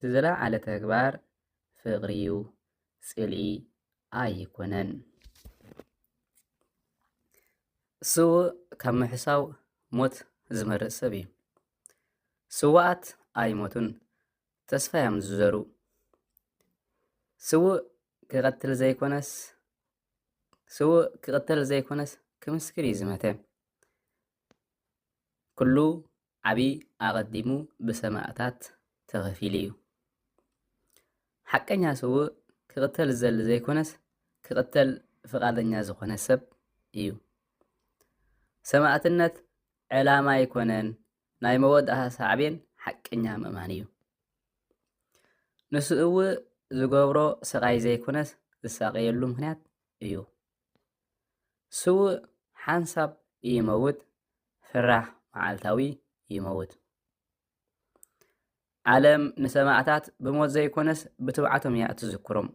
ዝለዓለ ተግባር ፍቕሪ እዩ ጽልኢ ኣይኮነን። ስውእ ካብ ምሕሳው ሞት ዝመርጽ ሰብ እዩ። ስዋኣት ኣይሞቱን ተስፋ እዮም ዝዘሩ። ስውእ ክቕተል ዘይኮነስ ክምስክር እዩ ዝመተ። ኩሉ ዓብይ ኣቐዲሙ ብሰማዕታት ተኸፊሉ እዩ። ሓቀኛ ስውእ ክቕተል ዝደሊ ዘይኮነስ ክቕተል ፍቓደኛ ዝኾነ ሰብ እዩ። ሰማዕትነት ዕላማ ኣይኮነን ናይ መወዳእታ ሳዕቤን ሓቀኛ ምእማን እዩ። ንስውእ ዝገብሮ ስቓይ ዘይኮነስ ዝሳቀየሉ ምክንያት እዩ። ስውእ ሓንሳብ ይመውት ፍራሕ መዓልታዊ ይመውት። ዓለም ንሰማዕታት ብሞት ዘይኮነስ ብትብዓቶም እያ እትዝክሮም።